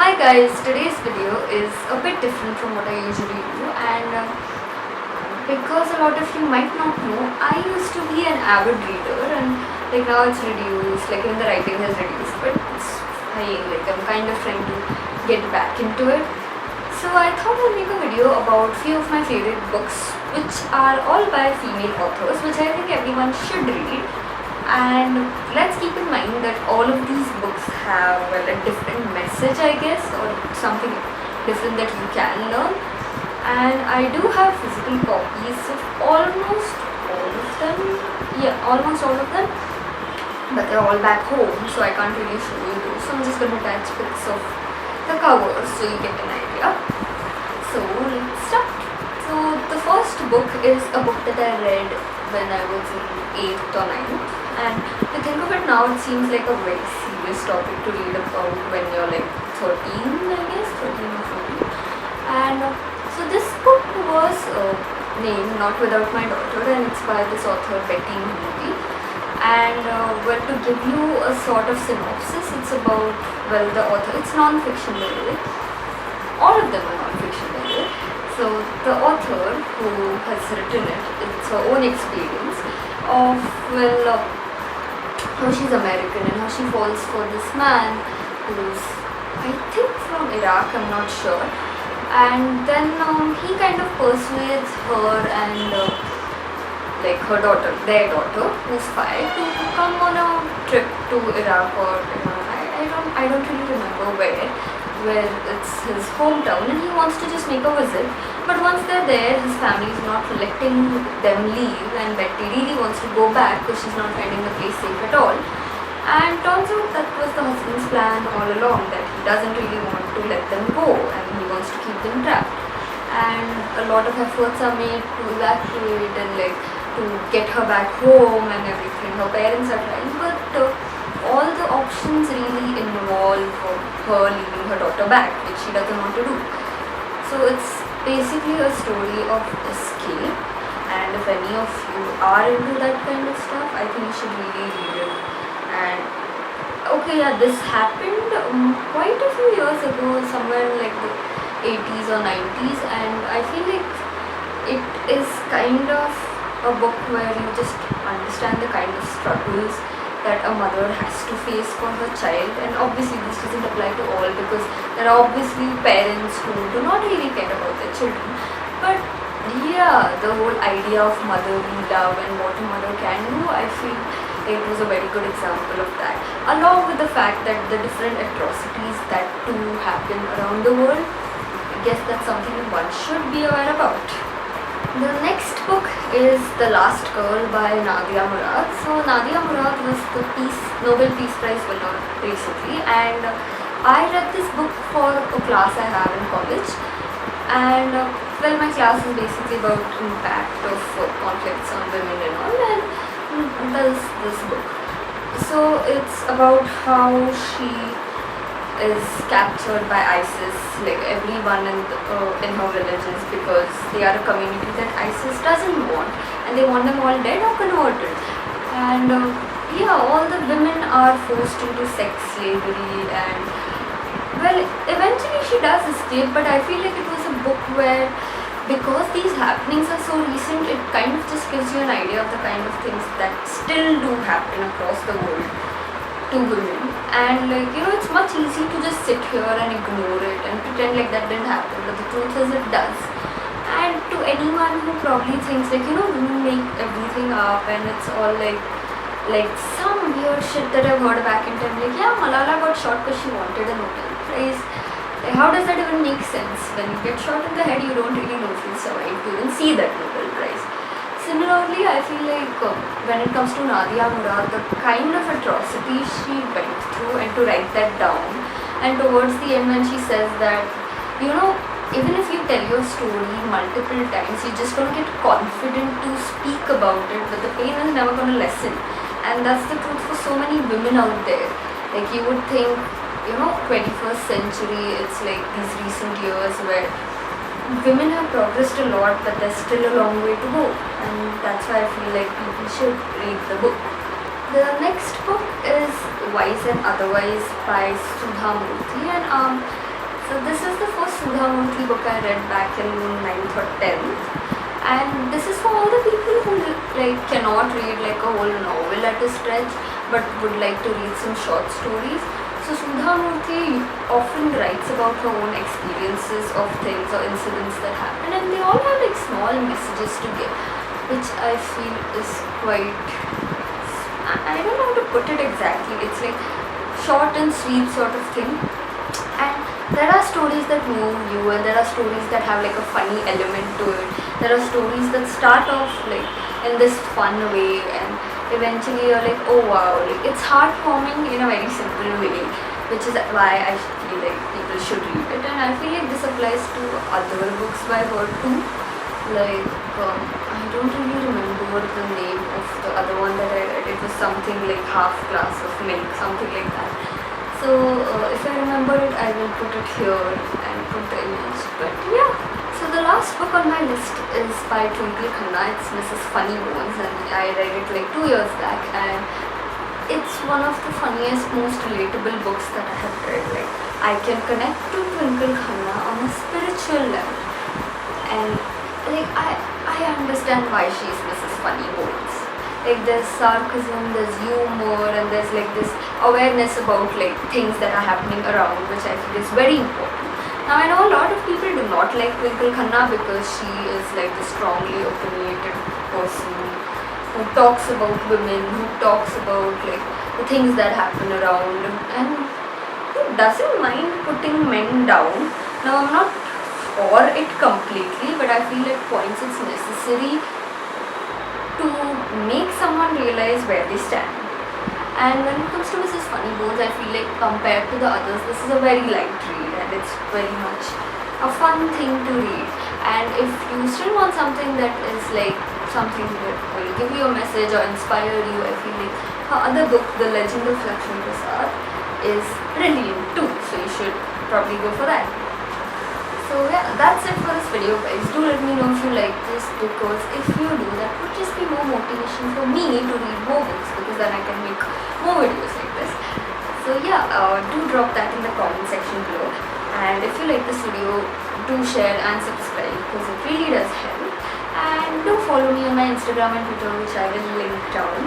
Hi guys, today's video is a bit different from what I usually do, and because a lot of you might not know, I used to be an avid reader, and now it's reduced, even the writing has reduced, but it's fine. I'm kind of trying to get back into it. So I thought I'd make a video about few of my favorite books, which are all by female authors, which I think everyone should read. And let's keep in mind that all of these books have a different message, I guess, or something different that you can learn. And I do have physical copies of almost all of them. Yeah, almost all of them. But they're all back home, so I can't really show you those. So I'm just going to attach pics of the covers so you get an idea. So let's start. So the first book is a book that I read when I was in 8th or 9th, and to think of it now, it seems like a very serious topic to read about when you're 13, I guess, 13 or 14. And so this book was named Not Without My Daughter, and it's by this author Betty Moody. And to give you a sort of synopsis, it's about, the author, it's non-fiction by the way, all of them are non-fiction by the way. So the author who has written it, it's her own experience of, how she's American and how she falls for this man who's, I think, from Iraq, I'm not sure. And then he kind of persuades her and her daughter, their daughter, who's 5, to come on a trip to Iraq, or I don't really remember where it's his hometown, and he wants to just make a visit. But once they're there, his family is not letting them leave, and Betty really wants to go back because she's not finding the place safe at all. And turns out that was the husband's plan all along, that he doesn't really want to let them go and he wants to keep them trapped. And a lot of efforts are made to evacuate and to get her back home and everything. Her parents are trying, but all the options really involve her leaving her daughter back, which she doesn't want to do. So it's basically a story of escape, and if any of you are into that kind of stuff, I think you should really read it. And okay, yeah, this happened quite a few years ago, somewhere in the 80s or 90s, and I feel like it is kind of a book where you just understand the kind of struggles that a mother has to face for her child. And obviously this doesn't apply to all, because there are obviously parents who do not really care about their children, but yeah, the whole idea of motherly love and what a mother can do, I feel it was a very good example of that, along with the fact that the different atrocities that do happen around the world. I guess that's something that one should be aware about. The next book is The Last Girl by Nadia Murad. So Nadia Murad was the Nobel Peace Prize winner recently, and I read this book for a class I have in college. And my class is basically about impact of conflicts on women and all, and there's this book. So it's about how she is captured by ISIS, everyone in her villages, because they are a community that ISIS doesn't want, and they want them all dead or converted. And all the women are forced into sex slavery, and eventually she does escape, but I feel like it was a book where, because these happenings are so recent, it kind of just gives you an idea of the kind of things that still do happen across the world to women. And it's much easy to just sit here and ignore it and pretend like that didn't happen, but the truth is it does. And to anyone who probably thinks women make everything up and it's all some weird shit that I've heard back in time, Malala got shot because she wanted a Nobel Prize. How does that even make sense? When you get shot in the head, you don't really know if you survive to even see that Nobel Prize. Similarly, I feel when it comes to Nadia Murad, the kind of atrocities she went through, and to write that down, and towards the end when she says that, even if you tell your story multiple times, you're just going to get confident to speak about it, but the pain is never going to lessen. And that's the truth for so many women out there. You would think, 21st century, it's these recent years where women have progressed a lot, but there's still a long way to go, and that's why I feel like people should read the book. The next book is Wise and Otherwise by Sudha Murthy, and So this is the first Sudha Murthy book I read back in 9th or 10th, and this is for all the people who like cannot read like a whole novel at a stretch but would like to read some short stories. So Sudha Murthy often writes about her own experiences of things or incidents that happen, and they all have like small messages to give, which I feel is quite, I don't know how to put it exactly. It's like short and sweet sort of thing. And there are stories that move you, and there are stories that have like a funny element to it. There are stories that start off like in this fun way, and eventually you're like, oh wow, like it's heartwarming in a very simple way, which is why I feel like people should read it. And I feel like this applies to other books by her too. Like I don't really remember the name of the other one that I read. It was something like Half Glass of Milk, something like that. So if I remember it, I will put it here and put the image. But yeah, so the last book on my list is by Twinkle Khanna. It's Mrs. Funnybones, and I read it like 2 years back, and it's one of the funniest, most relatable books that I have read. Like I can connect to Twinkle Khanna on a spiritual level, and like I understand why she's Mrs. Funnybones. Like there's sarcasm, there's humor, and there's like this awareness about like things that are happening around, which I feel is very important. Now I know a lot of people do not like Twinkle Khanna because she is like the strongly opinionated person who talks about women, who talks about like the things that happen around, and who doesn't mind putting men down. Now I'm not for it completely, but I feel at points it's necessary to make someone realize where they stand. And when it comes to Mrs. Funnybones, I feel like compared to the others, this is a very light read, and it's very much a fun thing to read. And if you still want something that is like something that will give you a message or inspire you, I feel like her other book, The Legend of Lakshmi Prasad, is brilliant too, so you should probably go for that. So yeah, that's it for this video guys. Do let me know if you like this, because if you do, that would just be more motivation for me to read more books, because then I can make more videos like this. So yeah, do drop that in the comment section below, and if you like this video, do share and subscribe, because it really does help. And do follow me on my Instagram and Twitter, which I will link down.